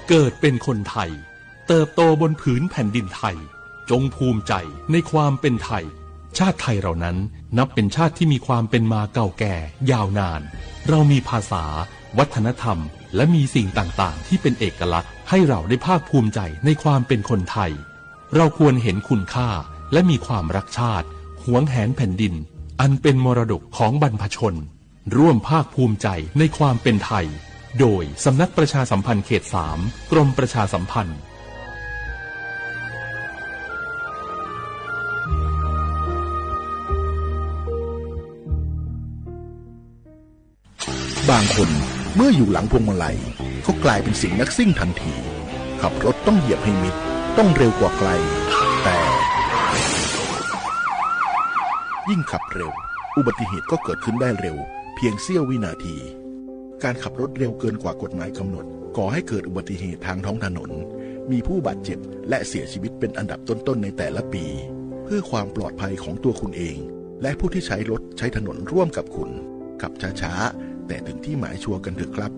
เกิดเป็นคนไทยเติบโตบนผืนแผ่นดินไทยจงภูมิใจในความเป็นไทยชาติไทยเรานั้นนับเป็นชาติที่มีความเป็นมาเก่าแก่ยาวนานเรามีภาษาวัฒนธรรมและมีสิ่งต่างๆที่เป็นเอกลักษณ์ให้เราได้ภาคภูมิใจในความเป็นคนไทยเราควรเห็นคุณค่าและมีความรักชาติหวงแหนแผ่นดินอันเป็นมรดกของบรรพชนร่วมภาคภูมิใจในความเป็นไทยโดยสำนักประชาสัมพันธ์เขต 3 กรมประชาสัมพันธ์บางคนเมื่ออยู่หลังพวงมาลัยเขากลายเป็นสิ่งนักซิ่งทันทีขับรถต้องเหยียบให้มิดต้องเร็วกว่าไกลแต่ยิ่งขับเร็วอุบัติเหตุก็เกิดขึ้นได้เร็วเพียงเสี้ยววินาทีการขับรถเร็วเกินกว่ากฎหมายกำหนดก่อให้เกิดอุบัติเหตุทางท้องถนนมีผู้บาดเจ็บและเสียชีวิตเป็นอันดับต้นๆในแต่ละปีเพื่อความปลอดภัยของตัวคุณเองและผู้ที่ใช้รถใช้ถนนร่วมกับคุณขับช้าๆแต่ถึงที่หมายชัวร์กันเถอะครับ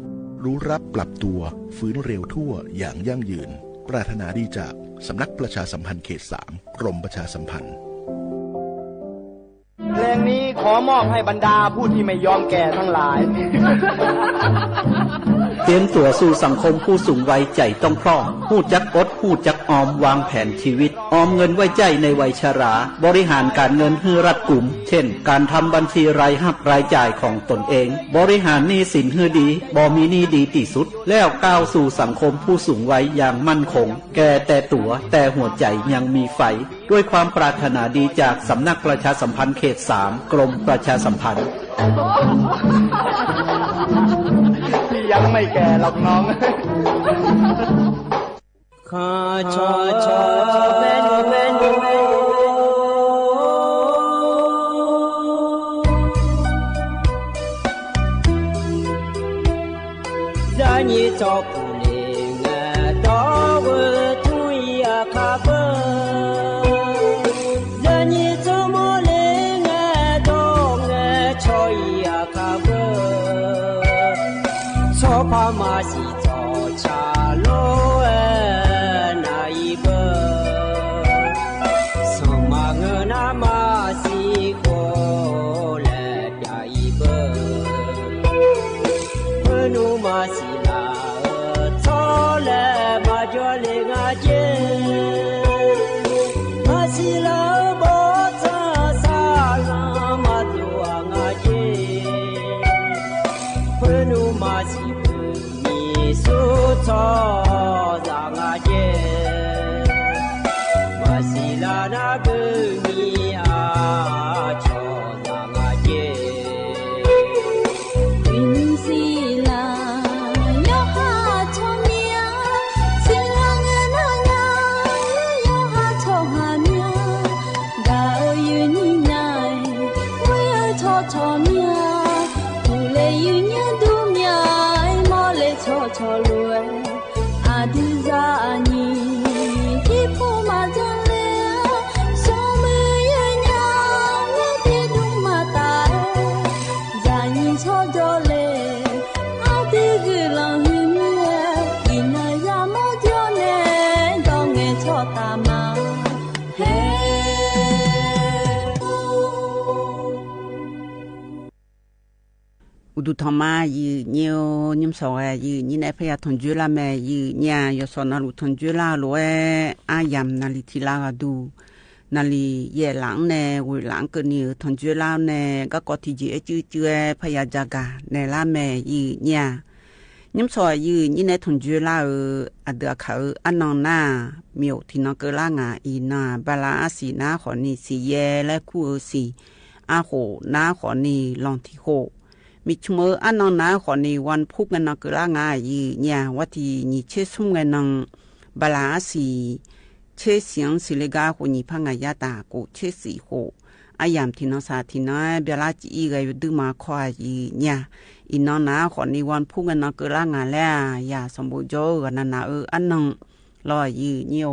รู้รับปรับตัวฟื้นเร็วทั่วอย่างยั่งยืนปรารถนาดีจากสำนักประชาสัมพันธ์เขต 3 กรมประชาสัมพันธ์เพลงนี้ขอมอบให้บรรดาผู้ที่ไม่ยอมแก่ทั้งหลายเตรียมตัวสู่สังคมผู้สูงวัยใจต้องพร้อมฮู้จักอดฮู้จักออมวางแผนชีวิตออมเงินไว้ใจในวัยชราบริหารการเงินให้รัดกุมเช่นการทำบัญชีรายรับรายจ่ายของตนเองบริหารหนี้สินให้ดีบ่มีหนี้ดีที่สุดแล้วก้าวสู่สังคมผู้สูงวัยอย่างมั่นคงแก่แต่ตัวแต่หัวใจยังมีไฟด้วยความปรารถนาดีจากสำนักประชาสัมพันธ์เขต 3 กรมประชาสัมพันธ์ที่ยังไม่แก่หรอกน้องขอชอชอเบนเบนจะยี่จบลิงดอกทุยคาเบจะยี่จบลิงดอกชอยคาเบชอบพามาสิจอชาโลนาอีเบสมังนามาสิโคเลดาอีเบพนุมาสิลาทอเลมาจอเลงาเจมาสิลาโบตาซาลามาตัวงาเจพนุมาสิสุทอจางอาเจมาสิลานาเบมีอาชอจางอาเจวินสิลายอหาชอเมียสิลาเงินหายอหาชอหาเมียดาวยืนนี่นายวิชอชอเมียผู้เลยืนยันดูเมียชอชอรวยอาดิซานีที่ผู้มาจังเลยสมัยยังไม่ได้ดูมาตายจานีชอจอเลยอาดิกิลังหิมเล่อินายามาจอเน่ดองเงชอตามาเฮอุดุธรรมายืเนียวนิมสอยยืนี่ในพยาทนจุลาแม่ยืเนี่ยยศนาลุทนจุลาลวยอายามนาลิทิลาดูนาลีเย่หลังเนวิหลังก็นี่ทนจุลาเนก็กอที่จีจื้อพยาจากาในลาแม่ยืเนี่ยนิมสอยยืนี่ในทนจุลาอเดอเขาอันนองนาเมียวที่นกลางาอีนาบาลาสีนาขอนี่สีเย่และคู่สีอาโหนาขอนี่ลองที่โหมิชมืออันนองนาขอนี่วันพุกกันนกลางายีเนี่ยวัที่นี่เชื่อสุ่มกันนองบาลาสีเชื่อเสียงสิเลกาคนนี้พังยาตากูเชื่อสีโหอายามที่น้องสาที่น้อยเบลาจีก็อยู่ดึงมาคอยยีเนี่ยอีน้องนาขอนี่วันพุกกันนกลางาแล้วอย่าสมบูรณ์โจกันนาอันนองลอยยีเนียว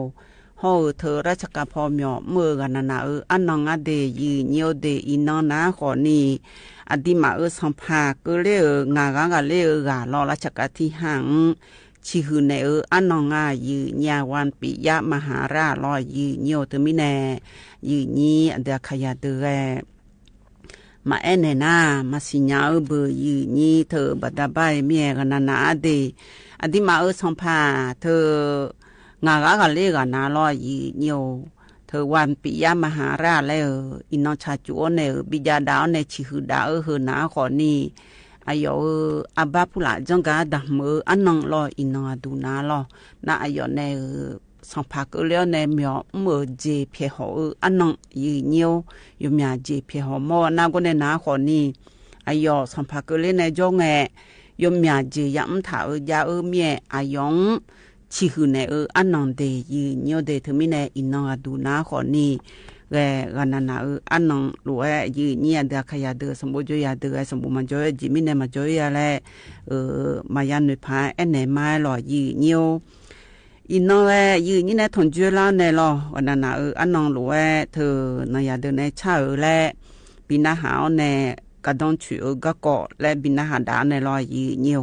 โหเธอราชการพอมยอเมื่อกันนาอันนองอเดยีเนียวเดอีน้องนาขอนี่อดีมาสัมภาก็เลี้ยงงากาเลี้ยงลอราชการที่ห่าง ชิหือในอันนองอายืญาวันปิยะมหาราลอยยืเนียวเตมิแนยืนี้อันเดขยาเตแรมาเอเนนามาสิญาเบยืนี้เธอบัดดาบายเมียกันนาอดีอดีมาสัมภาเธองากะเลกันนาลอยยืเนียวเธอวันปิยะมหาราแล้วอินนชาจูเนบิจาดาวเนชิหือดาวเฮนาขอนีอายุอาบาพุลาจังกาดามอันนังลออินนังดูนาลอนาอายุเนสัมภาระเลี้ยวเนมีมือเจเพียหออันนังยืเนียวยมีเจเพียหอมอนาก็เนนาขอนีอายุสัมภาระเลี้ยเนจงเอยมีเจยามถายาเมียอายุชิหือเนอันนังเดยืเนียวเดทมิเนอินนังดูนาขอนีเกันนาอันนังรู้ว่ายืนเนี่ยเด็กขยะเด็กสมบูรณ์จอยเด็กสมบูรณ์มันจอยจิมิเนี่ยมันจอยอะไรมายันนุพายเอ็นเนมาหล่อยืนเนี่ยอินนังยืนเนี่ยทนจุฬาเนี่ยหล่อกันนาอันนังรู้ว่าเธอนายเด็กเนี่ยชาและบินาหาเนี่ยกระดองถือก็เกาะและบินาหาดาเนี่ยหล่อยืนเนี่ย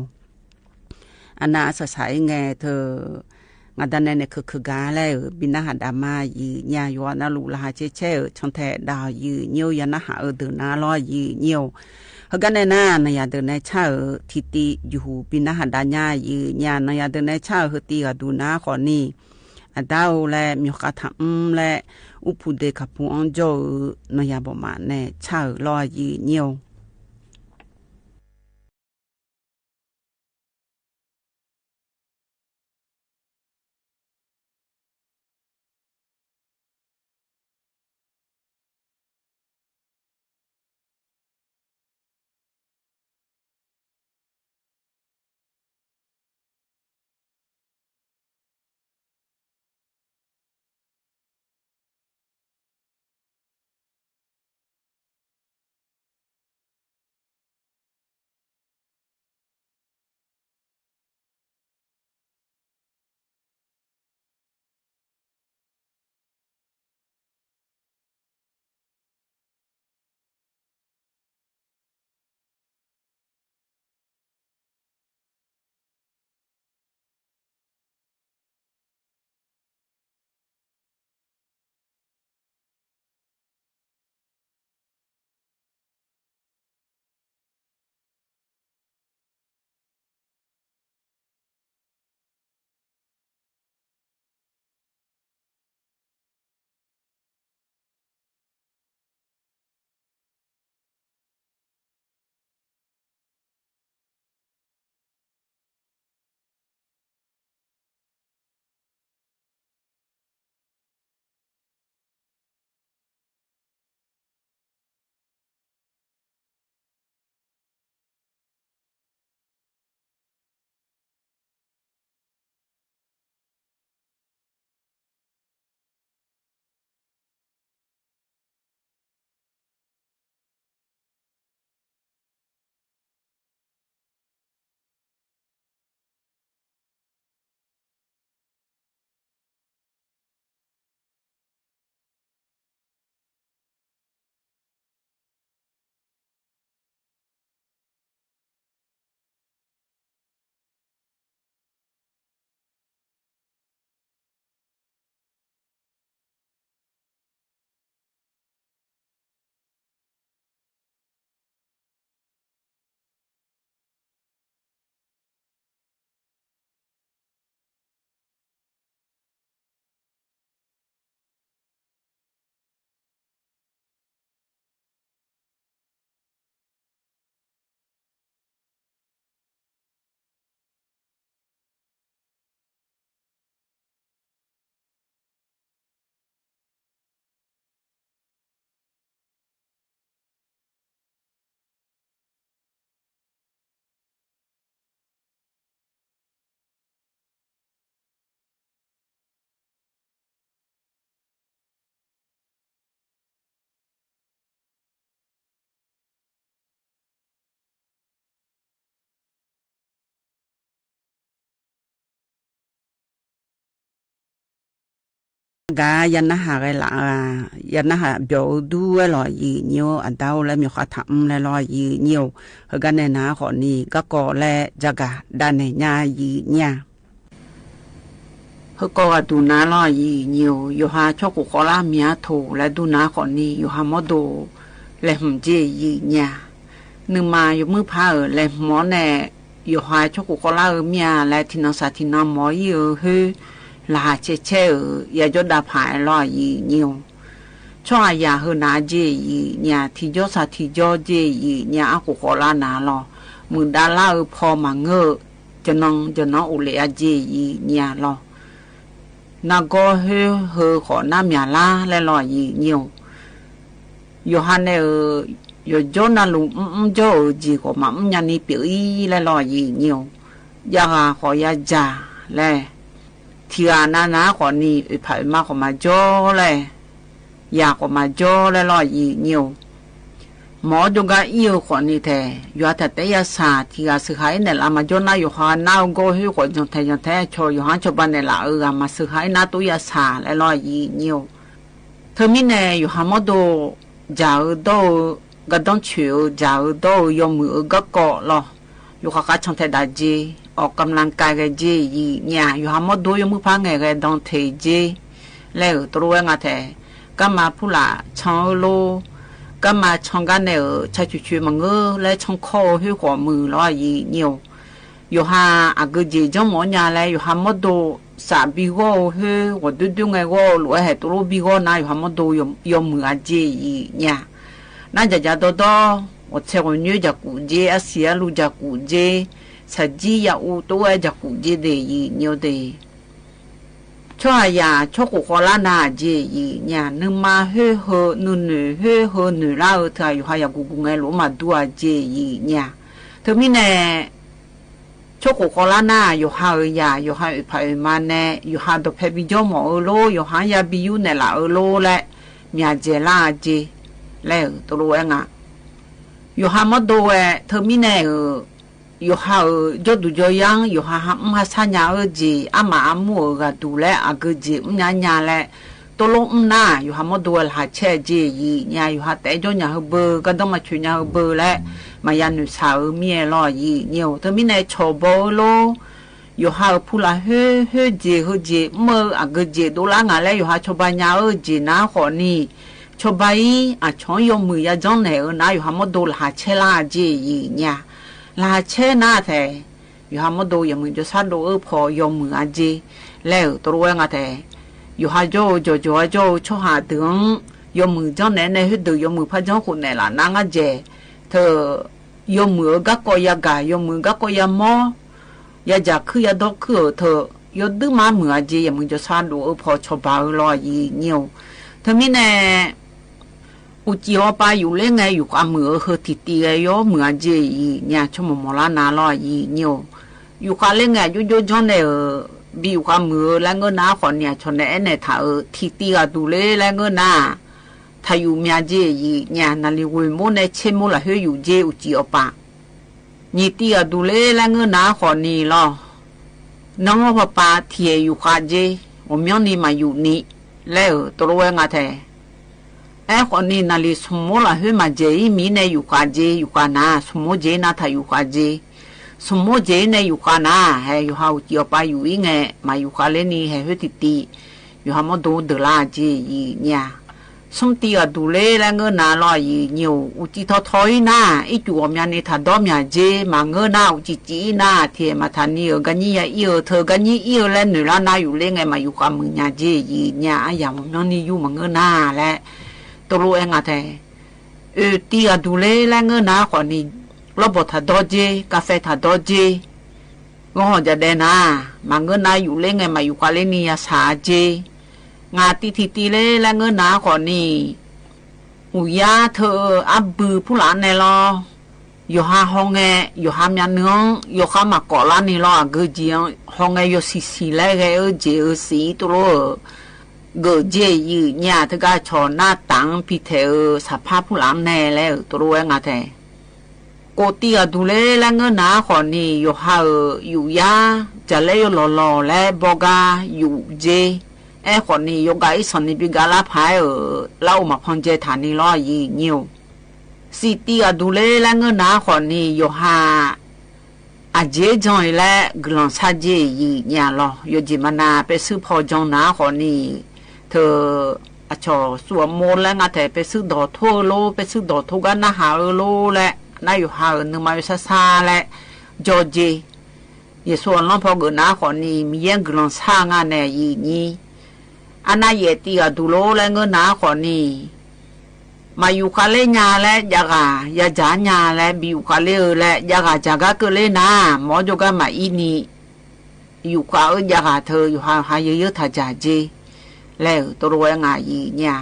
อันน่าสดใสไงเธองาดันเนี่ยคือกาเลยบินหาดามายืญาอยู่นาลูลาเชเชชนแทดาวยืเนียวยานาหาเดินนาลอยยืเนียวเฮกันเนี่ยนะนายเดินในชาทิติอยู่บินหาดาญายืญานายเดินในชาเฮตีกดูนาขอนี่อดาวและมีกระทำและอุปเดกับผู้อังโจนายบ่มาเนี่ยชาลอยยืเนียวกายันนะหาไกหลังยันนะหาเบียวดูหล่อยืเนียวอันดาวและมีข้าทำและหล่อยืเนียวเฮกันในนาขอนี้ก็ก่อและจักะด้านในญายืเนี่ย เฮก็ดูนาลอยีเหนียวอยู่หาชกุขอลาเมียโถและดูนาขอนี้อยู่หามอโดและหมเจยีเนี่ยนึงมาอยู่มือพาและหมอแน่อยู่หาชกุขอลาเมียและทินังสาทินังหมอยีฮือลาเชเชอย่าจดดาผายลอยีเหนียวช่วงอยาฮือนาเจยีเนี่ยที่ยอสาที่ยอเจยีเนี่ยอากุขอลานาลอมือดาลาพอมาเงอจะน้องอุเลอาเจยีเนี่ยลอนาก็เฮขอน้ำยาลาและลอยยีเหนียวอยู่ฮันเนอยู่โจนาลุโจจีก็มายันนี่เปียและลอยยีเหนียวยาขอยาจ่าและที่นาขอนี่ผ่านมาขอมาโจและยาขอมาโจและลอยยีเหนียวหมอดูกาอีขอนี่แท้อยู่แต่แต่ยาสาที่อาศัยเนี่ยละมาโจนาอยู่ฮานาก็เฮขอจงแท้โชอยู่ฮันชบันเนี่ยละมาซื้อให้นาตัวยาสาและลอยยีเหนียวเธอมีเนี่ยอยู่ฮามอโดจ่าโดก็ต้องชิวจ่าโดยมือก็เกาะหรออยู่ข้างช่องเทดาจีออกกำลังกายกันจีเนี่ยอยู่หามอดูยมือพังไงกันต้องเทจีแล้วตัวงาเทก็มาพูละช่องโลก็มาช่องกันเนี่ยใช้ชิวๆมังเออและช่องคอหัวหัวมือล้อยีเนี่ยอยู่หาอากจีจังหมอเนี่ยแล้วอยู่หามอดูสาบิโก้หัวดูไงก็หรือเหตุรูบิโก้นะอยู่หามอดูยมืออาจีเนี่ยนั่นจะโต我才我女家姑姐，啊，西路家姑姐，才几呀五多家姑姐的一牛的。错呀，错过好啦那姐一年，你妈hơi喝，你女hơi喝女啦，他有还要姑姑爱罗马多啊姐一年。他们呢，错过好啦那有还呀，有还拍嘛呢，有还都拍比较毛咯，有还呀比有那啦咯嘞，面姐啦姐，来都罗啊。อยู่หามอดูเธอมีแน่อยู่หาจดูจยังอยู่หามาสัญญาจีอามาอามัวก็ดูแลอากจีญาแหละตลงน่าอยู่หามอดูหาเช่จีญาอยู่หาแต่จญาเบอร์ก็ต้องมาช่วยญาเบอร์และมายันนุสาวเมียรอยีเนี่ยเธอมีแน่ชอบโลอยู่หาพูละเฮ้จีเมื่ออากจีดูแลงานแล้วอยู่หาชอบญาจีน่าขอนี่ชอบไปช่องยมือยาจังเนี่ยน่าอยู่หามดูลาเชลาจีเนี่ยลาเชน่าแต่อยู่หามดูยมือจะสั่งดูพอยมือจีแล้วตัวเองแต่อยู่หาโจชอบหาถึงยมือจังเนี่ยให้ดูยมือพัดจังคนเนี่ยละนางเจเธอยมือก็ก็ยากายมือก็ก็ยามอยากจะคือยาดอกคือเธอยดื้อมามือจียมือจะสั่งดูพอชอบไปรอยีเนี่ยเธอมีเนี่ยอุจิโอปาอยู่เล่นไงอยู่กับมือเฮติตีไงย่อมือเจยีเนี่ยชั่วโมงละนาลอยเนี่ยอยู่กับเล่นไงอยู่จนเนี่ยบีอยู่กับมือแล้วเงินน้าคนเนี่ยชนเนี่ยถ้าทิตีก็ดูเลยแล้วเงินน้าถ้าอยู่เมียเจยีเนี่ยนั่นเลยวันโมเนี่ยเช่นโมละเฮอยู่เจอุจิโอปานี่ตีก็ดูเลยแล้วเงินน้าคนนี้ล่ะน้องพ่อป้าเที่ยอยู่กับเจผมยังนี่มาอยู่นี่แล้วตัวเองอะคนนี้นั่นเลยสมมติว่าเฮ้ยมาเจมีเนี่ยอยู่กันนะสมมติเจน่าถ้าอยู่กันเจสมมติเจเนี่ยอยู่กันนะเฮ้ยอยู่หาอุจิโอปาอยู่ยังไงมาอยู่กันเลยนี่เฮ้ยติดอยู่หามาดูเดลาเจเนี่ยสมติว่าดูเลยแล้วเงินน่าลอยเนี่ยอุจิถอยนะอีจูอมยันนี่ถ้าดอมยันเจมาเงินน่าอุจิจีน่าเทียมาทันนี่กันนี่เธอกันนี่แล้วหนูละน่าอยู่เลยไงมาอยู่กับมึงเนี่ยเจเนี่ยอย่างนั้นนี่อยู่มาเงินน่าและตัวเองอะแต่ตีอะดูเลยแล้วเงินนะคนนี้รบถ้าดอเจกาแฟถ้าดอเจก็จะเดินนะมาเงินนะอยู่เล่นไงมาอยู่กับเล่นนี่ยาสาเจงาตีเลยแล้วเงินนะคนนี้อุยาเธออับบือผู้หลานเนี่ยรออยู่หาห้องอยู่หามยันเนื้ออยู่ข้ามาเกาะร้านนี่รอเกจีห้องอยู่สีแล้วไงเจสีตัวก็เจยีเนี่ยถ้าก็ชอนหน้าตังพิเทอสภาพผู้หลานแน่แล้วตัวเองอะแต่กูตีอะดูเลยแล้วเงินหนาคนนี้อยู่หาอยู่ยาจะเลยหล่อแล้วบอกาอยู่เจคนนี้อยู่กับอีสนิบิกาลาพายเล่ามาพันเจฐานีรอยีเนี่ยสิตีอะดูเลยแล้วเงินหนาคนนี้อยู่หาอ อาเจจอยและกลอนซาเจยีญาลอยจิมนาไปซื้อพอจงนาขอนี่เธออาชอสวมโมแล้วงาแต่ไปซื้อดอกทั่วโลไปซื้อดอกทุกันนะหาโลและนายอยู่หานึงมาอยู่ซาและจอเจยส่วนน้องพอเกินนาขอนี่มีเยังกลอนซางานเนี่ยยีนี่อันนั้นเยตีกับดูโลและเงินนาขอนี่มาอยู่คาเลญาและยากายาจาญาและบิวคาเลและยากาจากาเกเลนะหมอจกันมาอีนี่อยู่คายากาเธออยู่หาเยอะๆถ้าจ่าเจแล้วตัวรวยงายีเนี่ย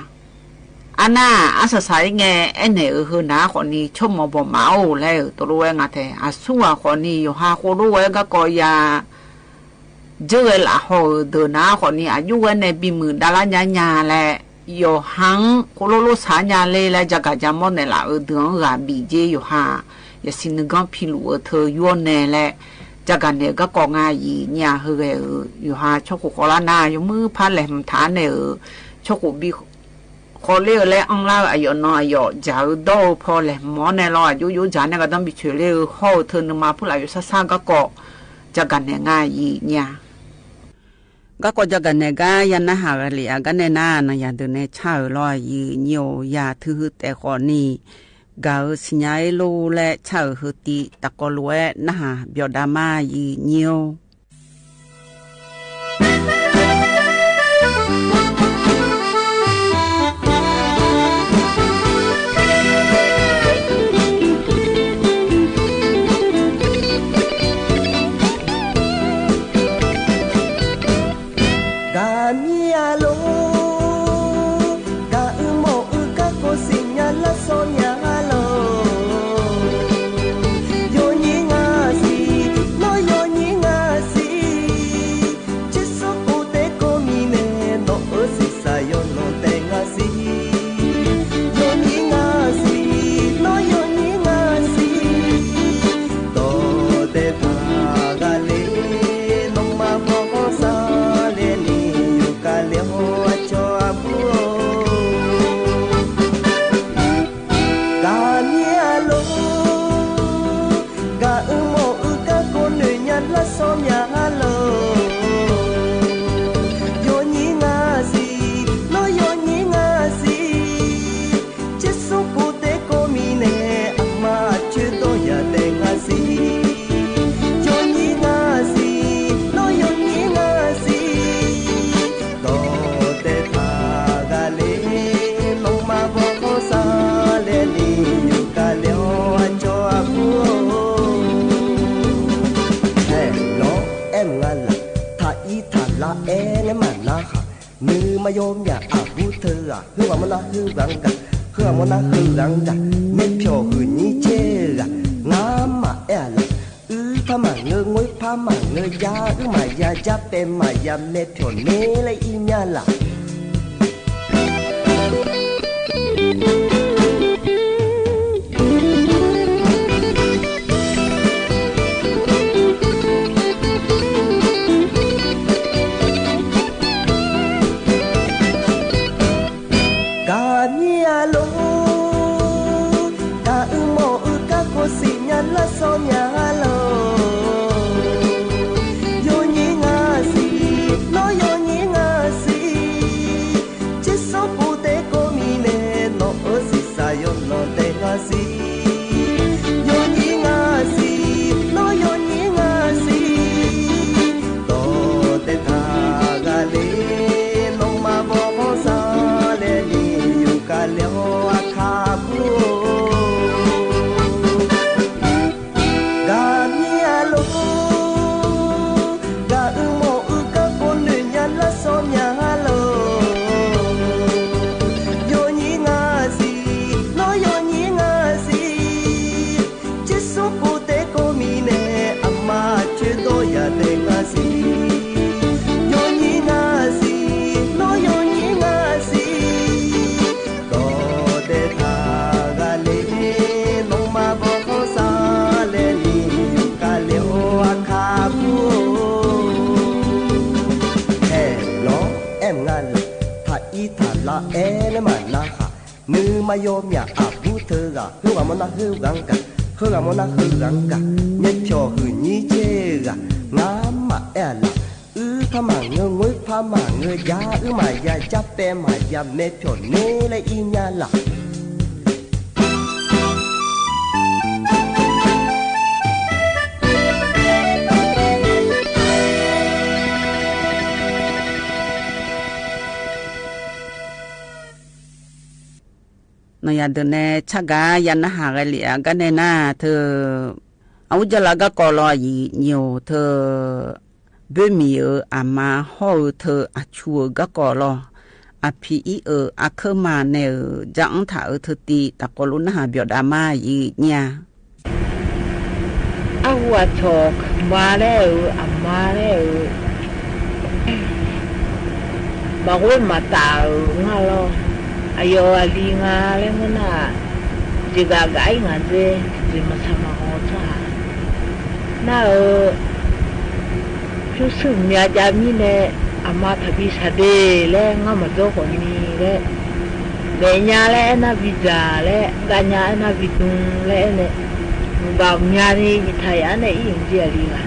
อันน่ะอาศัยไงไอ้เนี่ยคือหนาคนนี้ชมมบ่มาเอาแล้วตัวรวยงาเธออาสัวคนนี้อยู่หาคนรวยก็กอยาเจอละหัวเดินหนาคนนี้อายุวันในปีหมื่นดาราญาและ有行，可罗罗参加来了，这个家么呢啦？而等俺毕业有哈，也是那个披露头原来嘞，这个那个讲阿姨伢和个有哈，出国好了那有么怕来唔谈呢？出国比好了嘞，安拉哎哟那哟，找到怕来么呢咯？有咱那个当比出来好，头那嘛不来有三个个，这个那阿姨伢。ก็ก็จะกันเนี่ยก็ยันนะหากันเลยกันเนี่ยน่านะอย่าเดินในเช้าลอยยืนโยอย่าถือแต่ขอนี้ก็สิญญาโลและเช้าหือตีตะกอลวยนะฮะเบียวดามายืนโยมาโยมอยากอาบูเธอคือว่ามันน่าคือรังกันคือว่ามันน่าคือรังกันเม็ดเพียวคือนี่เชื่อน้ำมาแอละถ้ามาเงยงวยพามาเงยยาหรือมายาจับเป็นมายาเม็ดเพียวเนละอีเมียละมาโยมอยากอาบผู้เธอคือว่ามันน่าคือรังกัน喝个莫那喝人个，月票和你这个，俺嘛哎啦。他妈我我怕嘛我呀嘛呀加白嘛呀没票你来一年啦。那呀的呢，查个呀那哈个里啊个呢那他，我就那个搞了一牛他。bữa mì à mà hồi thơ à chùa gác cỏ lo à phi ở à khơ mà nè chẳng thả ở thơ tì ta có lúc nào biểu đà mà gì nha à hoa chọc mà đấy à mà đấy bà quên mà tạo ngà lo ayo ali ngà lên ngà na chỉ gà gái ngà dê chỉ mà sao mà họ cha na chú sư nhà gia mi nè, ama thabi sade le ngama do ko ni le, le nya le na visa le, ga nya na vitung le ne, ba nya ni thai ane yin ji ali ga,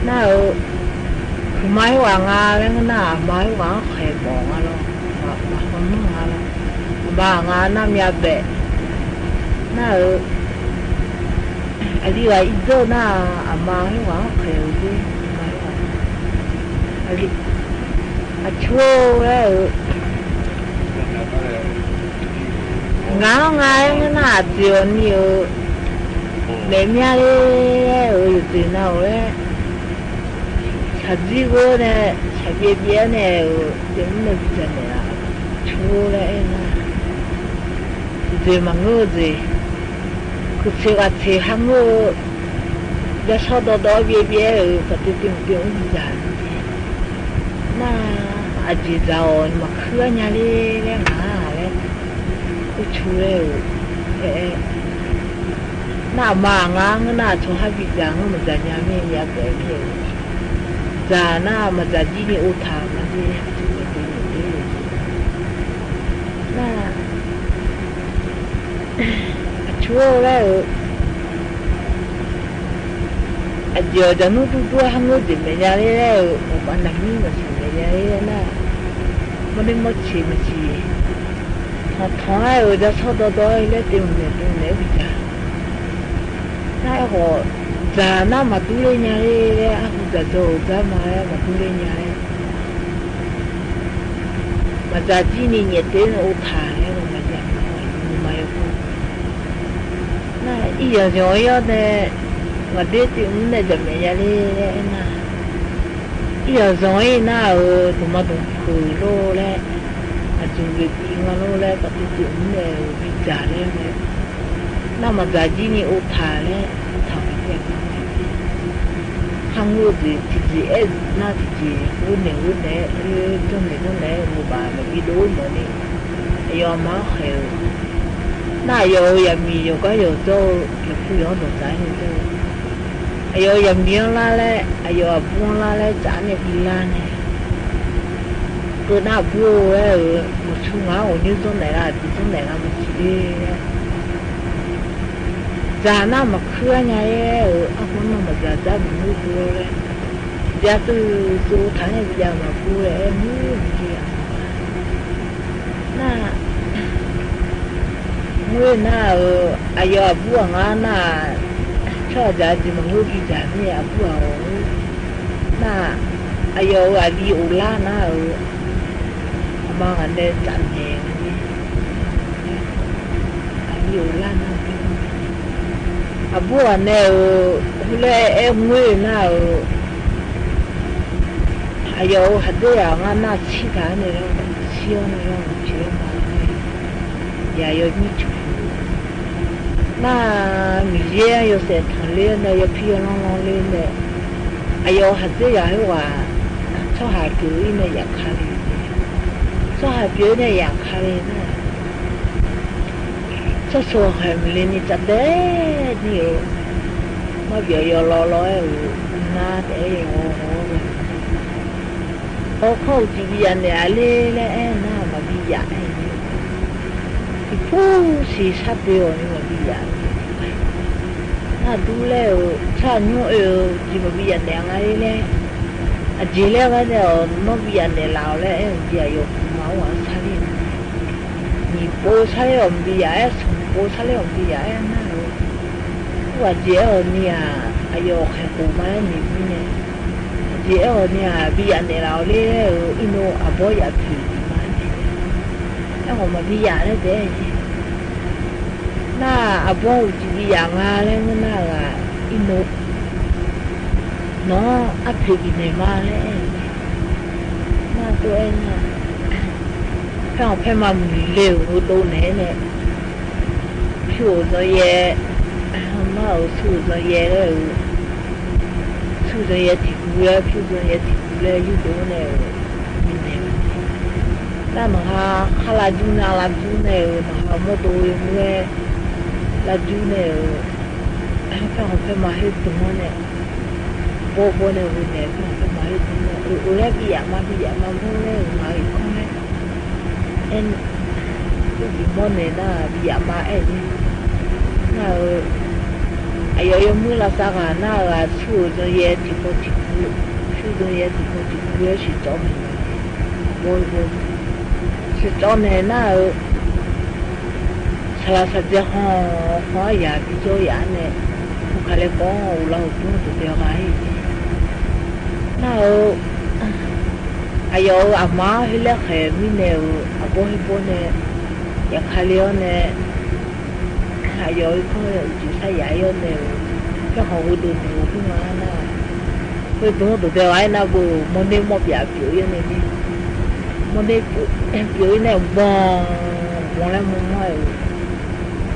na o, mai wa nga le na mai wa khai bo nga lo, ba ko no nga lo, ba nga na mya be, na o, ali wa ido na ama wa khai o à chua đấy ngáo ngay cái nào chiều nhiều để nhà đi ở từ nào đấy chả gì cô này chả biết này tiếng được gì này chua đấy na gì mà ngô gì cứ chơi chơi hàng ngô để sau đó biết ở cái tiếng gì na aji zao mà khứa nhà đi đấy mà đấy cứ chui đấy na mà ngang na cho hai vị giang mà già nhà mình nhà cái gì già na mà già gì đi ô thang mà đi na chui đấy giờ cho nó tu hàng ngô gì mà nhà đấy một bạn nằm như mà nhà đấy na mà đi mất chi họ tháo rồi ra sau đó lấy tiền để bị trả na họ già na mà tu lên nhà đấy à họ già rồi già mà tu lên nhà đấy mà già chỉ ni nhiệt đến ô thả đấy mà già mà na ý giờ rồi này mà đi tìm này chậm nhà đi na giờ rồi na ở tụi mà tụi khử lô đấy à chúng việc đi ngang lô đấy các tụi tìm này bị trả đấy na mà giá gì ni ô thả đấy thằng cái hàng ngô gì thì na thì uốn này trong này một bà mà đi đối mà đi giờ má heo na giờ mi có giờ cho cái phu yếu đồ trái này ayo yam biang la le ayo buông la le chả này đi la này cứ na buông ấy một chút ngáo ở như chỗ này là một chỉ đi già na mà khưa nhà ấy ở không mà già mình nuôi buông đấy già từ chỗ tháng này già mà buông đấy nuôi gì à na nuôi na ayo buông na cho giá gì mà ngô gì giá này à bùa na ayo ali ula na mà anh đây chăn hàng ali ula na à bùa này hule em người na ayo hạt đây à na chi cả này đâu chiêu mà ya ayo như chụp na mi ye yo se thang le na yo phi long le ne ayo ha se ya wa cho ha ju ne ya kha le cho ha ju ne ya kha le na cho so ha mi le ni ta de ni yo ma bi yo lo na de yo o khâu ji ya ne ale le na ma bi ya phu si sắp điều nhưng mà bây giờ cha du le cha nyu ji ma bi ande ngai le a ji le ga de no bi ande lao le e ji yo ma wa sa li ni po sa le om bi ya e po sa le om bi ya e na wa ji o ni ayo khe ko ma ni bi ne ji o ni bi ande lao le ino abo ya pi ma ni e ho ma bi ya le de na abo ji bi ya nga le na ga ino no a pi ne ma le na to e na phải mà mình liều đồ này nè phiêu rồi ye mà ở phiêu rồi ye rồi phiêu rồi ye thì cú le phiêu rồi ye thì cú le yêu đồ này mình nè ta mà ha la du này mà ha mô tô yêu le la du này phải mà hết tụi nó nè bố này rồi nè phải mà hết tụi nó ở đây bây giờ mà mua le mà không hết en cái món này na bị mà en na ayo mua là sao à na là chú rồi ye thì có thì chú rồi ye thì có thì ye chỉ cho mình bôi chỉ cho này na sao sao giờ hoa ya bị cho ya này không phải là có lâu cũng được điều này na ayo ama hile khe mine abo hibone ya khalione ayo ko ji sa ya yo ne ke ho du ne ku ma na ko do de ai na bu mo ne mo bia piu ye ne ni mo ne piu ne bon bon la mo mo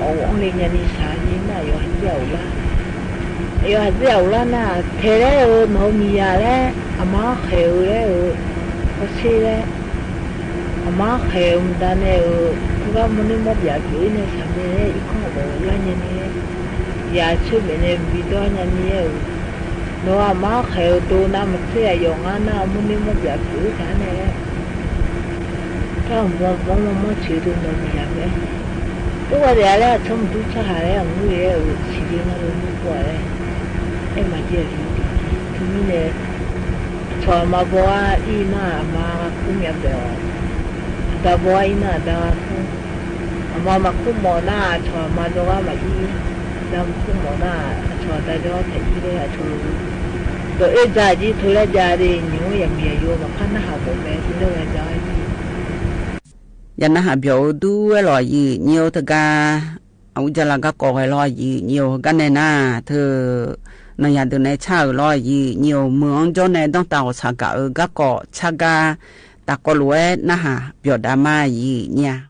o o le nya ni sa ni na yo ha jiao la na the le mo mi ya le ama khe le có xe mà khéo đàn này cái món này một giá trị này sao này ít không có là như này giá trị bên này video như này nó mà khéo tôi nam xe dùng anh na món này một giá trị cái này cái một chỉ tôi nói gì vậy tôi nói là trong tôi cho hai anh người chỉ đi nó luôn qua đấy em mà chỉ là cái này cho mà boa ina mà cũng nhập được da boa ina da mà cũng mò na cho mà đó mà đi da cũng mò na cho da đó thấy đi là cho rồi ấy ra đi thôi là ra đi nhiều em bia vô mà khăn nào bộ mẹ xin đâu là ra giờ nó hạ biểu du loại gì nhiều thực ra ông giờ là các cô loại gì nhiều cái này na thưa nó nhà từ này chào lo gì nhiều mượn cho này đang tàu chả cả ở các cỏ chả cả ta có lúa na ha biểu đam ma gì nha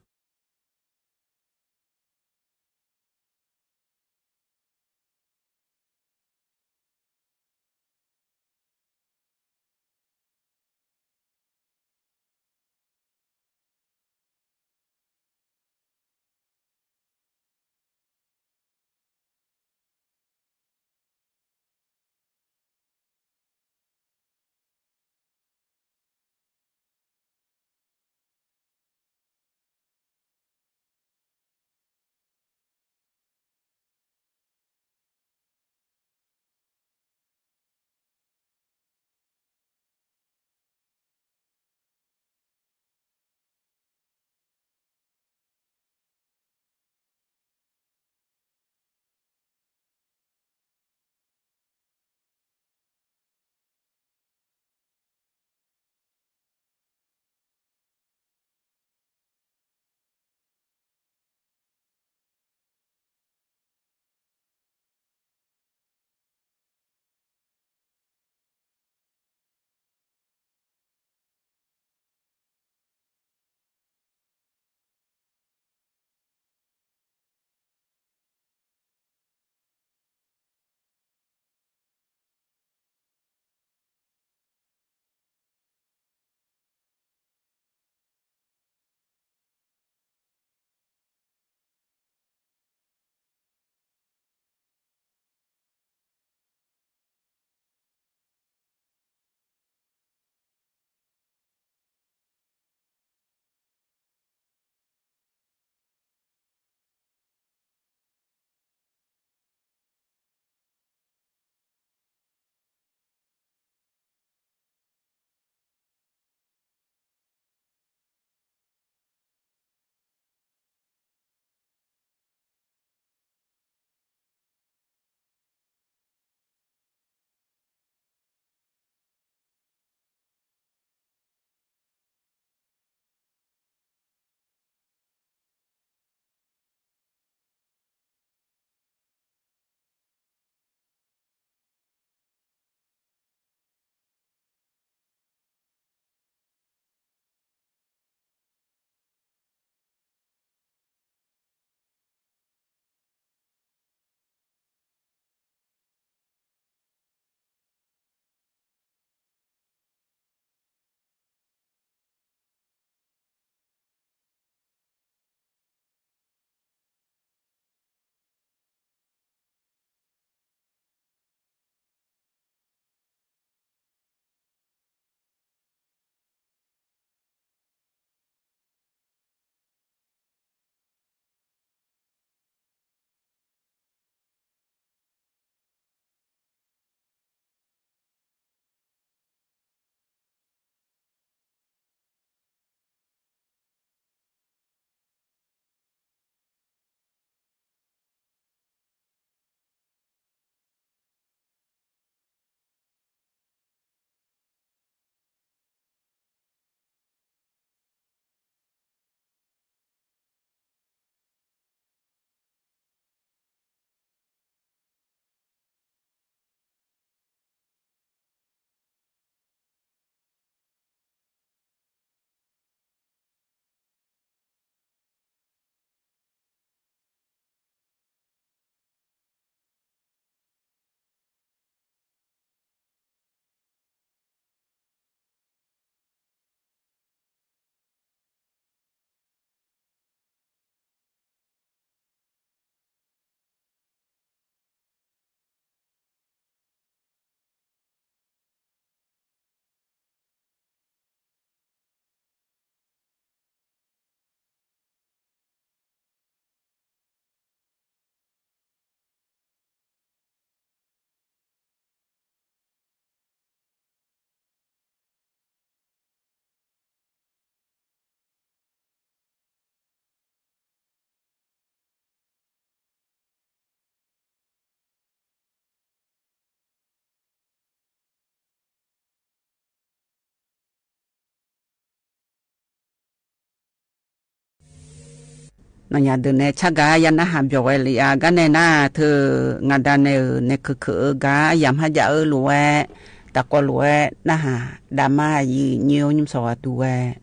那伢的呢，恰个伢那还表为哩啊，个呢那เธอ ngada ne ke ga yam ha ja luwe ta ko luwe na ha da ma yi nhiều nhum so tu we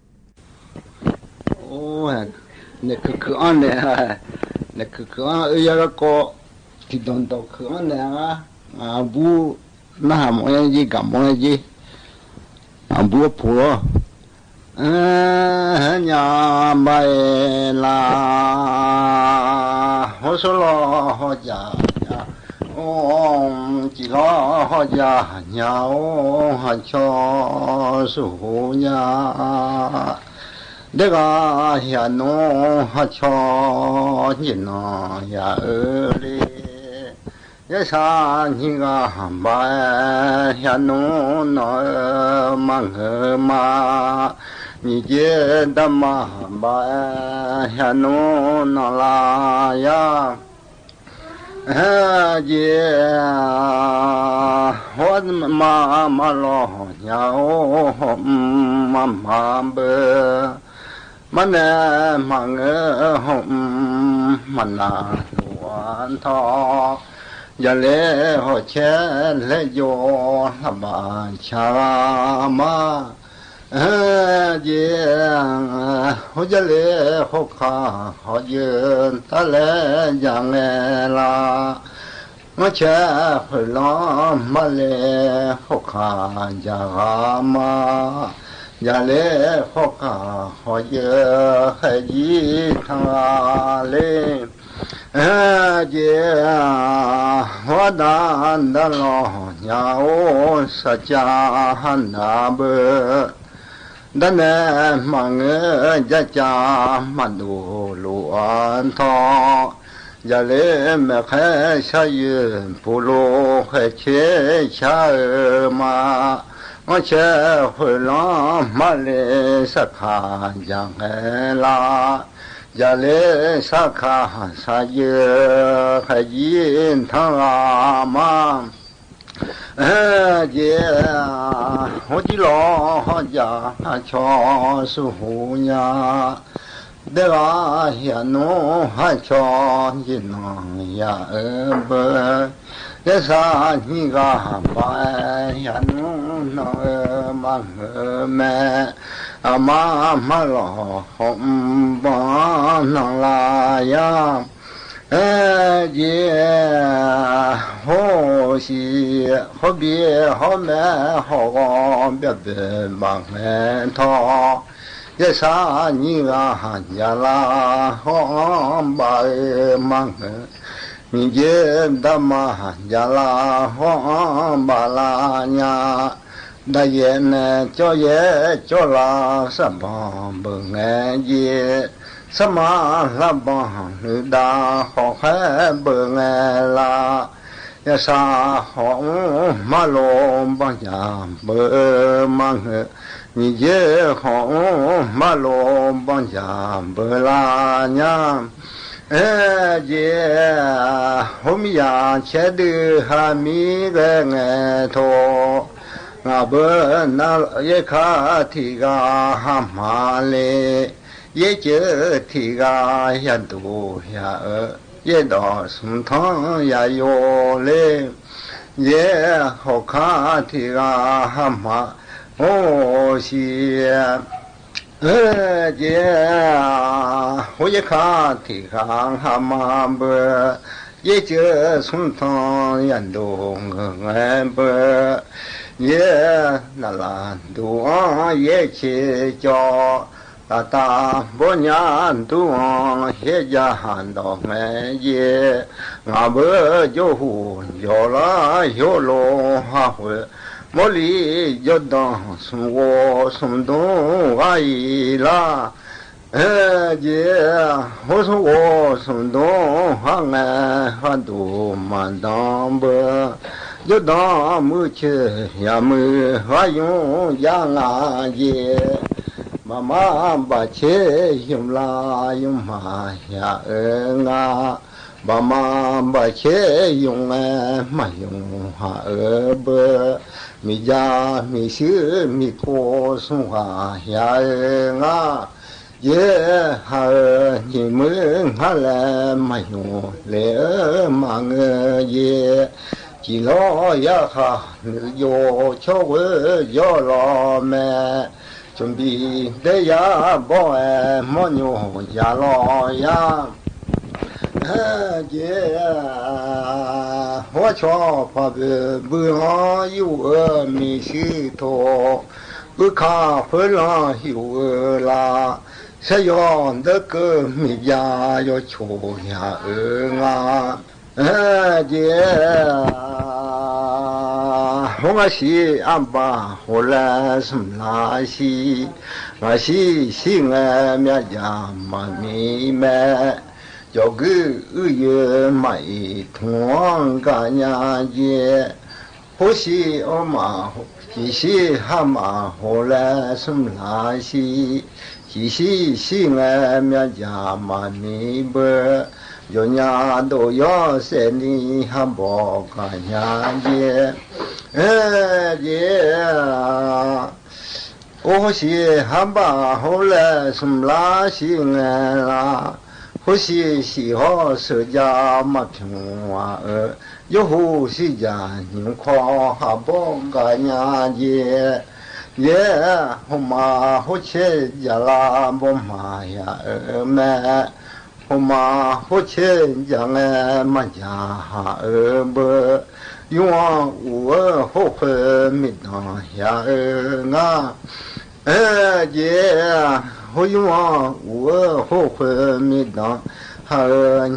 ô ne ke an ne ke an ya ko ti don do ke an ne a bu na ha mo ji ga mo ji a bu po nhà bài là hồ sơ lo hồ già ông chỉ lo hồ già nhà ông cho số nhà để có hiện nó cho nhìn nó nhà ở đi cái sao như cái bài hiện nó mang mà你觉得嘛吧呀侬那啦呀姐我妈妈老呀妈妈不嘛呢嘛个嘛那乱套ya le ho che le yo la ma cha ma姐我这里好看好远他来养来啦我却回来嘛嘞好看家嘛家里好看好远还一趟嘞姐我当的老娘我是家那不đàn em mà ngỡ cha cha mà đủ luan thọ giờ lễ mẹ khai sa yên phụ lô khai chế cha mà ngõ chế hồi lo mà lễ sa kha giang la giờ lễ sa kha sa yên khai yên thang mà姐我的老家瞧树呀对吧呀侬还瞧一侬呀不这啥你个把呀侬那嘛me啊妈妈老红帮那啦呀姐好喜好别好美好光别别忙人他也啥你啊呀啦好白忙人你姐的嘛呀啦好巴拉呀那也呢叫也叫啦什么不爱也什么拉帮女大好还不爱啦，呀啥好马路帮家不忙，你也好马路帮家不啦呀，姐后面呀切的还没个爱头，我不那也看提个哈马嘞。也就提个呀多呀也到松汤呀有嘞也好看提个蛤蟆哦些姐我也看提个蛤蟆不也就松汤呀多不也那啦多也去叫ta bố nhàn tu hết gia hàn đỏ mẹ ye ngà bơ yo hu yo la yo lo ha hu mo li yo da sum wo sum do ai la ye ho sum wo sum do ha nga ha du man dam bơ yo da mu che ya mu ha yo ya nga ye mama bache yumla yumma ya nga mama bache yung ma yung ha be mi ja mi shi mi ko su ha ya nga 也哈你们哈来没有来嘛个也，几老呀哈有巧个要老么，准备的呀包哎么牛呀老呀。姐，我瞧怕不让有没洗头，不看不让有啦，谁要那个没家要求呀啊，姐，我是阿爸，我来什么拉西，我是心爱面家嘛明白。叫个月买同干呀姐，不是我妈，只是蛤蟆后来什么拉西，只是心爱面家嘛明白，人家都要生你还不干呀姐，姐，我是蛤蟆后来什么拉西爱啦。呼吸喜好社交嘛平啊有呼吸家人夸哈不干呀姐也好嘛好切家啦不嘛呀么好嘛好切家哎嘛家哈不用我好会没当呀啊姐我用我后悔没当，哈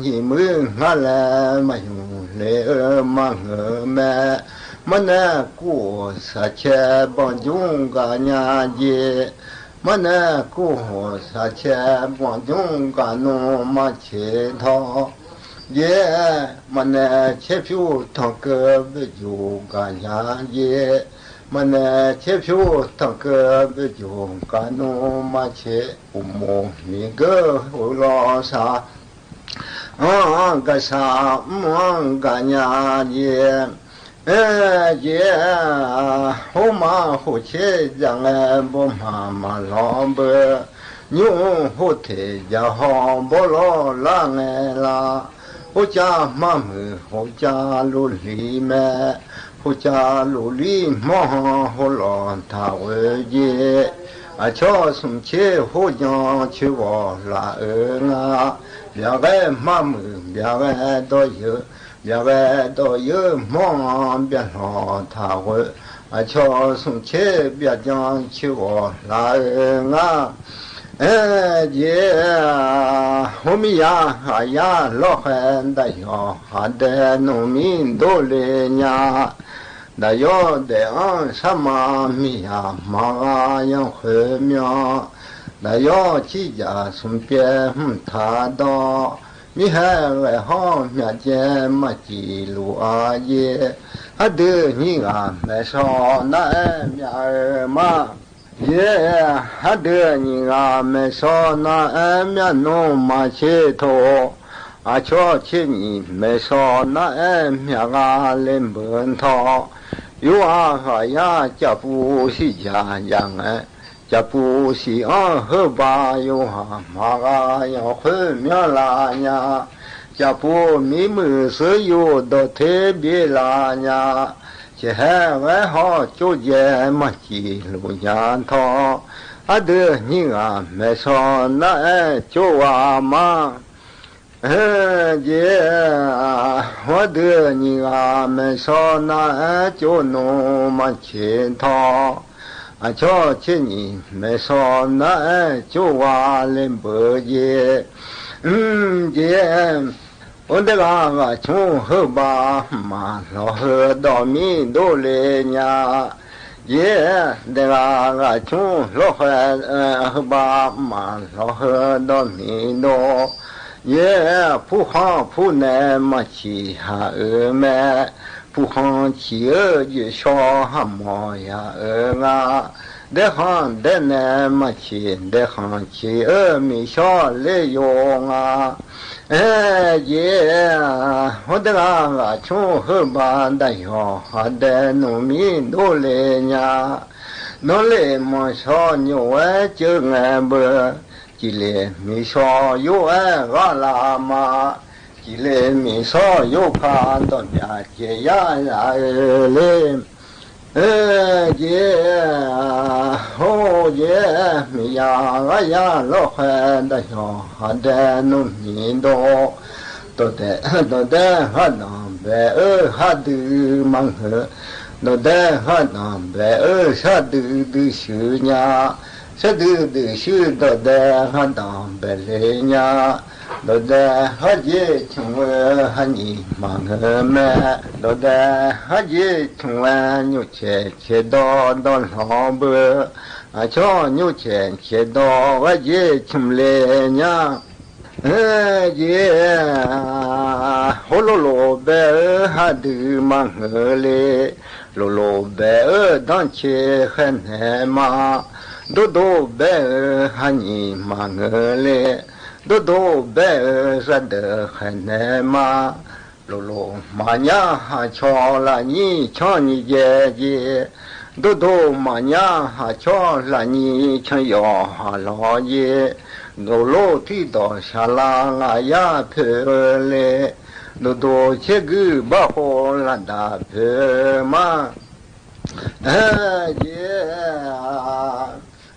你们俺来没用来嘛我们，么那过啥钱帮中干伢子，么那过啥钱帮中干弄嘛钱套，也么那钱票他个不就干伢子。么呢？切票他个不就干弄嘛切不摸那个后老啥？个啥干呀姐？姐，后妈后切将来不妈妈老不，牛后腿家好不老浪哎啦，我家妈妈我家路里面。我家路里忙活了他为姐，乔送去后江去我拉啊，两个妈妈两个都有，两个都有忙别了他为，乔送去别江去我拉啊。姐，我们呀老汉的呀，还得农民都来呀。那要得俺什么米呀？马样会苗，那要几家从别他到，米还外行面前没记录啊耶，还得你啊没少那面儿嘛。也还得你啊没少那面弄嘛切头，瞧起你没少那面啊领本套。有呀，家不是家养哎，家不是后把有马要回面啦呀，家不没么事有的特别啦呀，这还外好就这么记录呀套，得你啊没说那就嘛。姐，我的你啊们说那就弄嘛钱套，瞧起你们说那就挖人不姐，姐，我的个从后把嘛老河到民都来呀，姐，那个从老河把嘛老河到民都。也不行不难嘛起哈么，不行起就小哈么呀啊，得行得难嘛起，得行起没小来用啊，姐，我的个从后半的哟，还得农民都来呀，农来嘛少牛就俺不。吉列米少有爱阿拉玛，吉列米少有看到呀杰呀呀嘞。好耶米呀啊呀老汉的小哈的农民多，都得哈南北哈的忙呵，都得哈南北哈的修呀，啥的修都得哈南北嘞呀。都得哈杰穷问哈你忙个咩？都得哈杰穷问牛切到老伯，啊叫牛切到哈杰穷嘞呀，杰好罗罗白哈的忙个嘞，罗罗白当切很难嘛，都白哈你忙个嘞。都白啥的很难嘛，罗马娘还瞧了你瞧你姐姐，都马娘还瞧了你瞧要哈老爷，罗提到下浪啊呀漂嘞，都这个把好了大漂嘛，姐啊。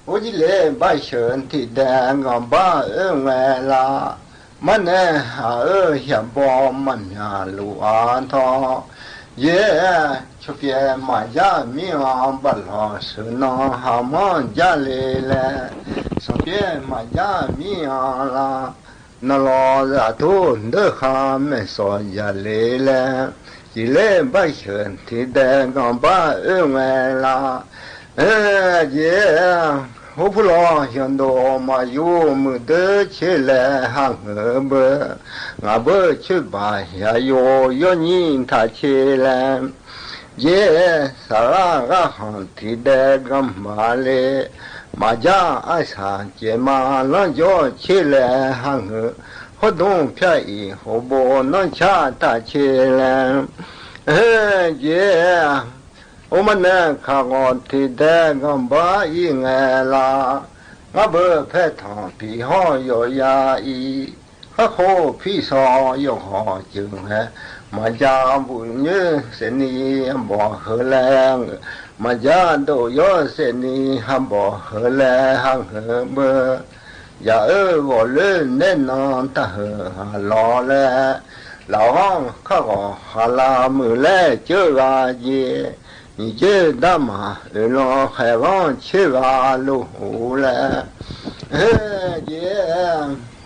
我这来把身体的我把外啦，么呢哈下包么呀路啊他，也出边嘛家命不老是那哈么家来了，上边嘛家命啦，那老人都那哈没说家来了，这来把身体的我把外啦，也。我不老想到嘛有没得起来哈我不去吧呀有人他起来，也啥个行提的干嘛嘞？马家爱上姐嘛能叫起来哈活动便宜好不能恰他起来，也。我们呢看我提的个把应爱啦，我不拍汤皮好有压抑，还好皮少有好酒哎，马家不女是你不喝来，马家都有是你还不喝来还喝不，呀我人能打喝老来，老王看我哈拉没来就阿姐。你这大妈老海王去啊路了，姐，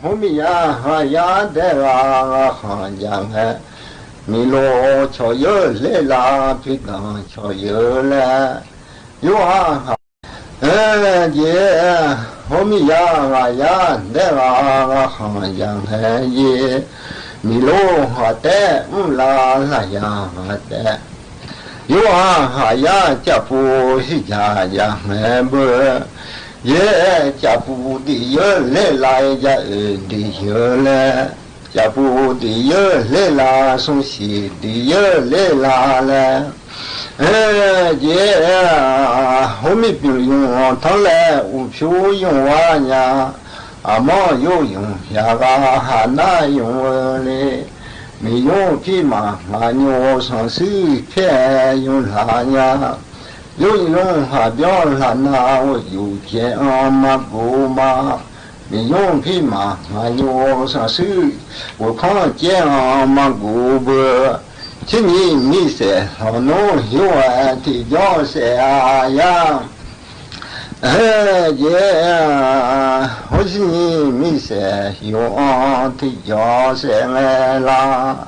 我们呀哈呀的啊哈样哎，米罗瞧有来啦，皮当瞧有了，有啊，姐，我们呀哈呀的啊哈样哎耶，米罗哈的啦啦呀的。有啊呀，家父是家呀没不，也家父的有来家的有来，家父的有来送喜的有来了，也后面不用他来无票用完呀，阿妈有用呀个还那用嘞。没用皮嘛，俺牛上手片用啥呀？有用还表啥那我有钱嘛不嘛？没用皮嘛，俺牛上手我看见嘛不不。今年没事，老农有爱的叫谁呀？姐，我是你没事有爱的叫谁啦？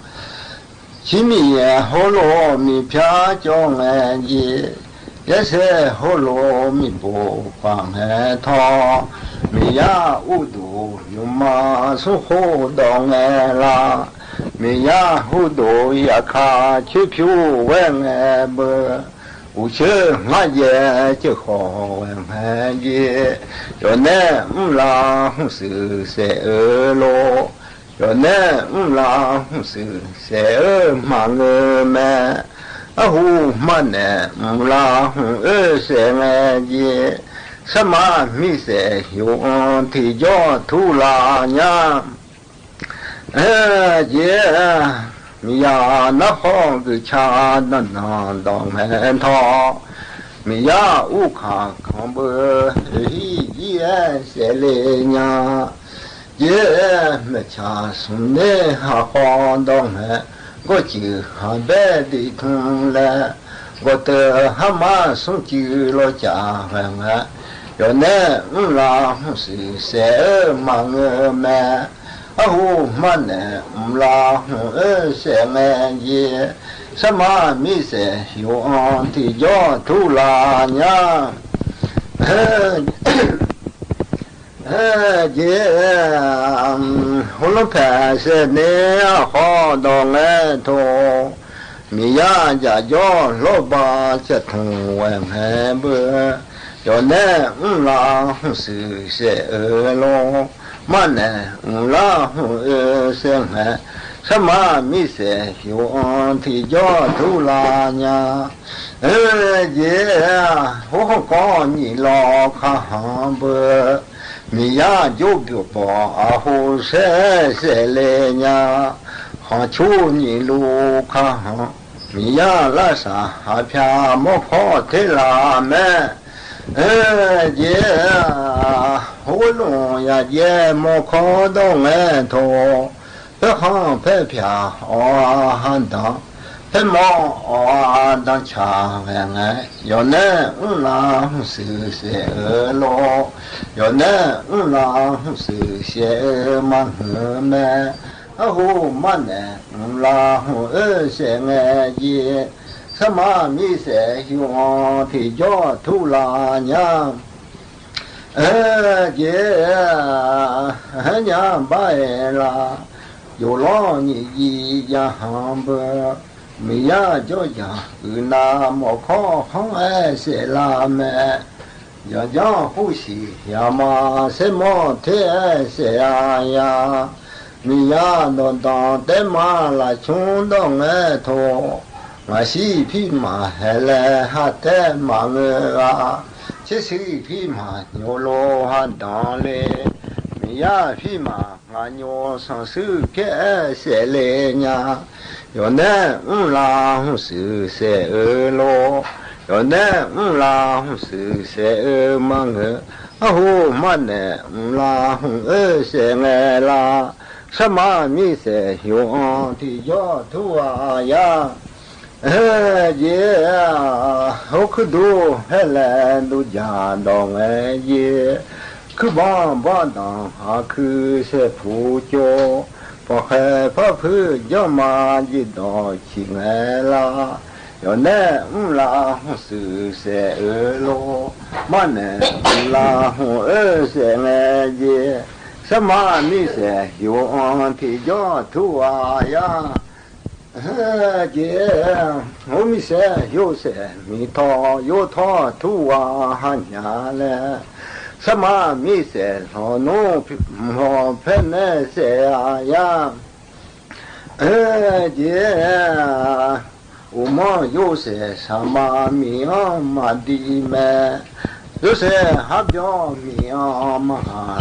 前面好罗米票叫俺姐，也是好罗米不放俺他，没呀无度有嘛是好当俺啦，没呀无度也看去票问俺不。无钱俺也就好问俺也，要那啦是谁咯？要那啦是谁忙个咩？啊呼嘛那啦谁俺也，什么米色用提交土拉呀？姐，米呀那好个恰那当门头，米呀乌卡康不一些嘞呀，姐没恰送的哈好当门，我就哈白的痛了，我的哈马送去了家门啊。要那拉是谁忙么？哦，嘛那拉谁么也？什么米色用的叫土拉呀？姐，我们拍摄那好多来头，米呀家叫老爸接通问还不？要那拉是谁咯？嘛那拉谁么？什么米色用的叫土拉呀？姐，我讲你老看不？米呀就不把后谁来呀？好求你路看，米呀拉啥偏没跑的拉么？姐，我弄呀也没看到门头，这行拍片啊当，这毛啊当枪哎，要那拉是谁咯？要那拉是谁嘛么？哦嘛那拉谁也？什么米色用的叫土拉娘？姐，娘白啦，有了你一样不？没呀就讲那么靠行爱谁拉么？要讲呼吸呀嘛什么天谁呀？没呀能当得嘛啦穷到爱头。我是匹马还来还得马啊，这是匹马牛罗还当嘞，没呀匹马俺牛上手开谁来呀？要那拉是谁咯？要那拉是谁嘛哦嘛那拉谁来啦？什么米色用的叫土啊呀？姐，我可都还来都家当哎姐，可帮当还可是不教，不害怕怕叫妈一道起来啦，要那拉是谁咯？嘛那拉是哎姐，什么米色用的叫土啊呀？姐，我们说有些米桃有桃土啊哈娘嘞，什么米色老农我喷那些呀？姐，我们有些什么米啊嘛的么？有些还叫米啊嘛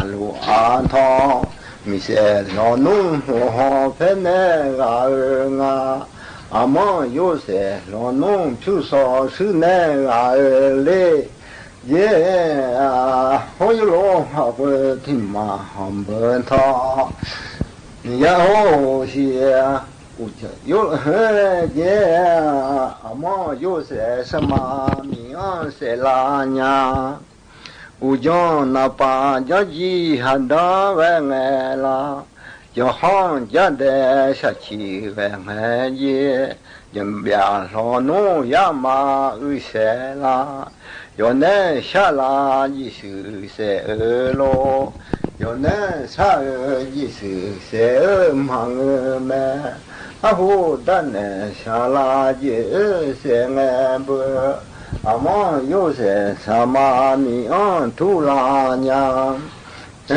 路啊桃。米色老农我喷那个啊，阿妈有些老农就说是那个嘞，也我有老好个听嘛好不他，然后些我就有也阿妈有些什么名些啦呀？我讲那把家几还当外爱啦，就行家的下去外爱也，人别老农也嘛有些啦，要那下啦一是些咯，要那啥一是些忙么，啊胡的那下啦一些爱不。阿妈有些什么米土拉娘？姐，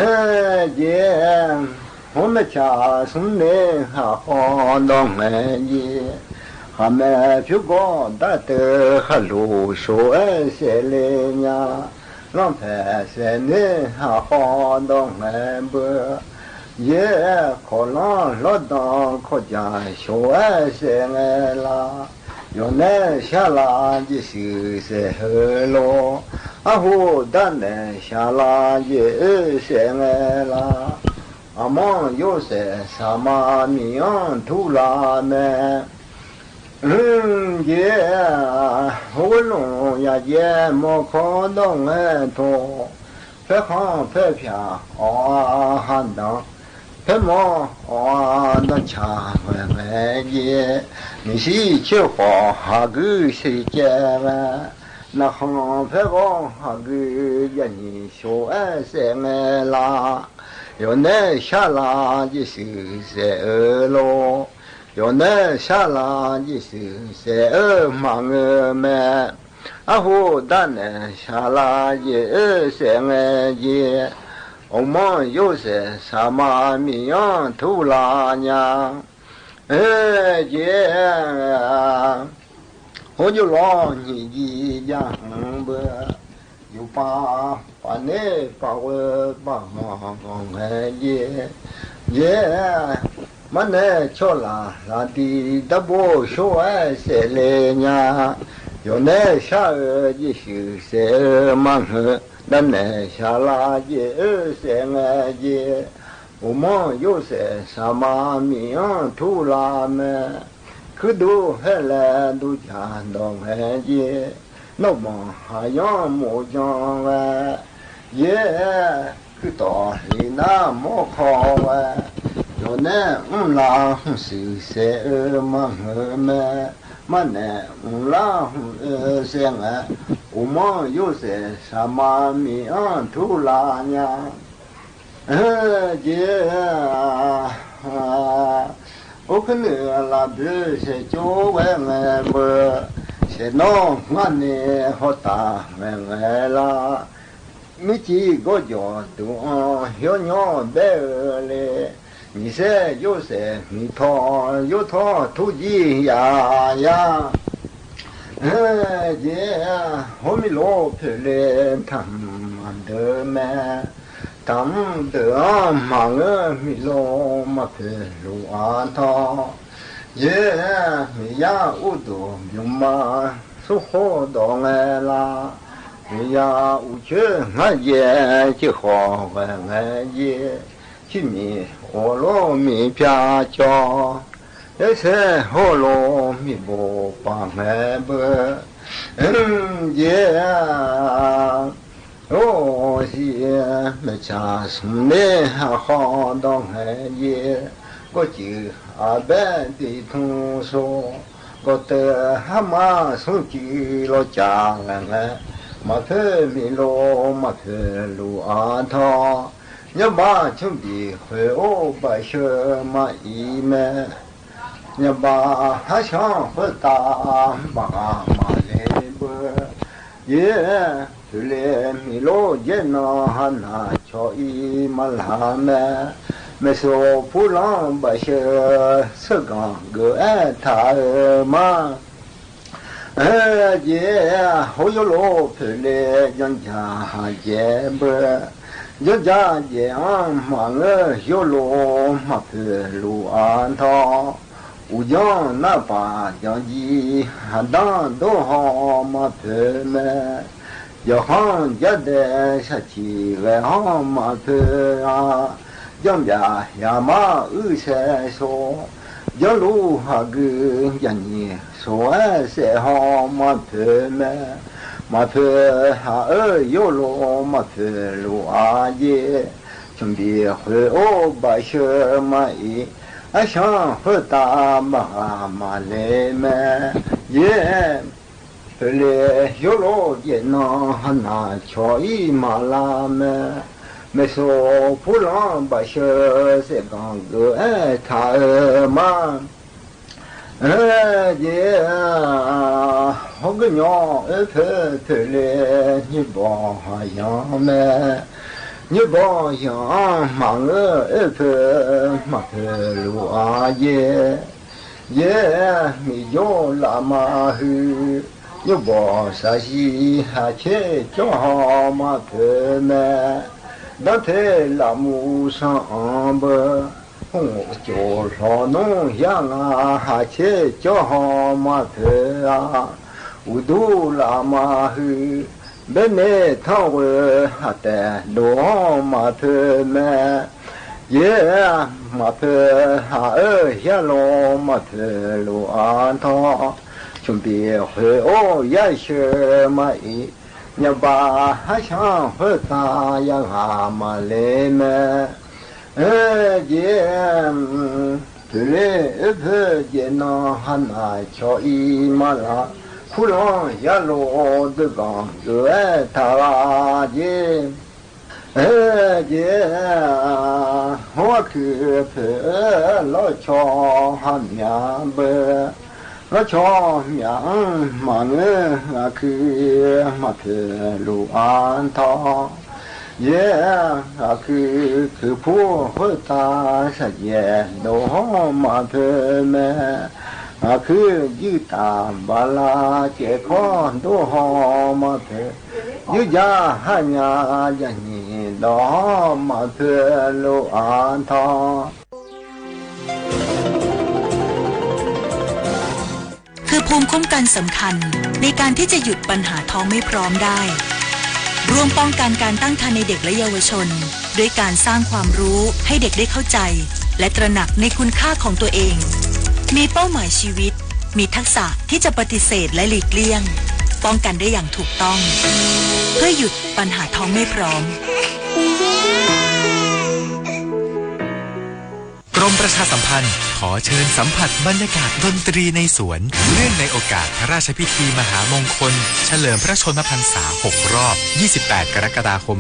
我们家兄弟还好当门爷，还没去过大的还路说些嘞呀？让太山内还好到南北，也可能老当可家小爱山爱啦，要南下啦的手在后路，阿虎的南下啦也山爱啦，阿忙有些什么名土拉门。也我龙呀也莫看到俺多，拍行拍片喊当，拍毛那茶碗也，你是去花哈个谁家碗？那行拍光哈个呀你小爱三爱啦，要那下啦的是三咯。要能下来的是三忙们，阿虎大能下来的三爷，我们有些什么名土拉娘，爷，我就老你的养不，又把你把我把爷。嘛呢，瞧啦，那地大不小爱些来呀，要呢下的是些忙呵，那呢下啦的些爱的，我们有些什么名土拉们，可都还来都家当爱的，那么还要莫讲完，也可到里那莫考完。要呢，啦是些嘛么嘛呢，啦些啊，我们有些什么名土拉呀？姐我可能啦不是就为我不，是弄我呢好大我啦，没几个叫都小鸟白嘞。你说有些你掏有掏土地呀呀，姐，我们老婆嘞，他们的嘛，他们的忙儿米老嘛婆路啊他，也米呀我都明嘛，说好到来啦，米呀我觉俺也就好玩俺也。去米火炉米片椒，那是火炉米不把买不，也哦是没家送的还好当也，我就阿班的同说，我的蛤蟆送去了家了，马头米罗马头路阿涛。你把兄弟会我把什么一门，你把还想回答妈妈来不？也就来米罗也那还拿巧一嘛拉么？没说不让把些是刚个爱他嘛？也好有老婆来人家也不。要家家忙儿小路嘛婆路安套，我讲那把将鸡还当都好嘛婆们，要行家的下去外行嘛婆啊，讲家呀嘛二说，要路哈个呀你说爱些好嘛婆们。马婆哈有路马婆路阿爷，准备回我把什么伊，俺想回答妈妈来么也，后来有路也能拿巧伊马拉么，没说不让把什些刚个爱他嘛。姐，我个娘头头来，你帮样么？你帮样忙儿头嘛头路阿爷，也没有那么好，又把山西还去叫好嘛他们，那天拉木上吧，我叫上农样啊，还去叫好嘛他啊，我都拉嘛去，本来他会还得罗嘛他们。也嘛他哈下罗嘛他罗安他。准备回哦也是嘛伊，你把还想回家呀阿嘛来嘛？也对嘞，不也那还那叫伊嘛啦，苦浪也落得刚个他也。也我去陪老乔还面呗。我瞧面嘛呢，我去嘛去路安他，也我去普和大山也都嘛去么，我去一大巴拉健康都好嘛去，一家汉呀呀你都嘛去路安他。คือภูมิคุ้มกันสำคัญในการที่จะหยุดปัญหาท้องไม่พร้อมได้ร่วมป้องกันการตั้งครรภ์ในเด็กและเยาวชนด้วยการสร้างความรู้ให้เด็กได้เข้าใจและตระหนักในคุณค่าของตัวเองมีเป้าหมายชีวิตมีทักษะที่จะปฏิเสธและหลีกเลี่ยงป้องกันได้อย่างถูกต้องเพื่อหยุดปัญหาท้องไม่พร้อมกรมประชาสัมพันธ์ขอเชิญสัมผัสบรรยากาศดนตรีในสวนเนื่องในโอกาสพระราชพิธีมหามงคลเฉลิมพระชนมพรรษา6 รอบ 28 กรกฎาคม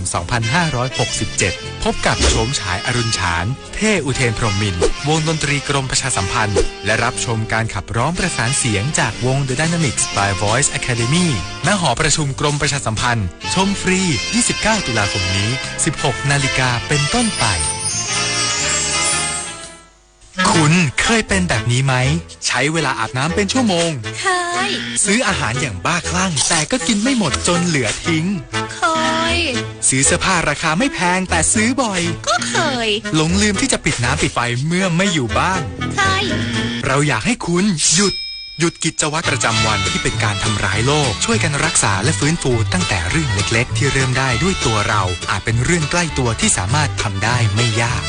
2567 พบกับโฉมฉายอรุณฉานเท่อุเทนพรหมมินทร์วงดนตรีกรมประชาสัมพันธ์และรับชมการขับร้องประสานเสียงจากวง The Dynamics by Voice Academy ณ หอประชุมกรมประชาสัมพันธ์ชมฟรี 29 ตุลาคมนี้ 16 นาฬิกาเป็นต้นไปคุณเคยเป็นแบบนี้ไหมใช้เวลาอาบน้ำเป็นชั่วโมงเคยซื้ออาหารอย่างบ้าคลั่งแต่ก็กินไม่หมดจนเหลือทิ้งเคยซื้อเสื้อผ้าราคาไม่แพงแต่ซื้อบ่อยก็เคยหลงลืมที่จะปิดน้ำปิดไฟเมื่อไม่อยู่บ้านเคยเราอยากให้คุณหยุดกิจวัตรประจำวันที่เป็นการทำร้ายโลกช่วยกันรักษาและฟื้นฟูตั้งแต่เรื่องเล็กๆที่เริ่มได้ด้วยตัวเราอาจเป็นเรื่องใกล้ตัวที่สามารถทำได้ไม่ยาก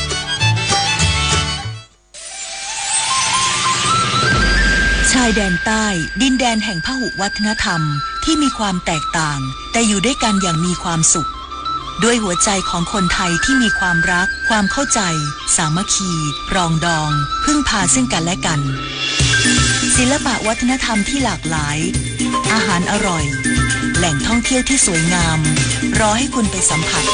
ชายแดนใต้ดินแดนแห่งพหุวัฒนธรรมที่มีความแตกต่างแต่อยู่ด้วยกันอย่างมีความสุขด้วยหัวใจของคนไทยที่มีความรักความเข้าใจสามัคคีปรองดองพึ่งพาซึ่งกันและกันศิลปะวัฒนธรรมที่หลากหลายอาหารอร่อยแหล่งท่องเที่ยวที่สวยงามรอให้คุณไปสัมผัส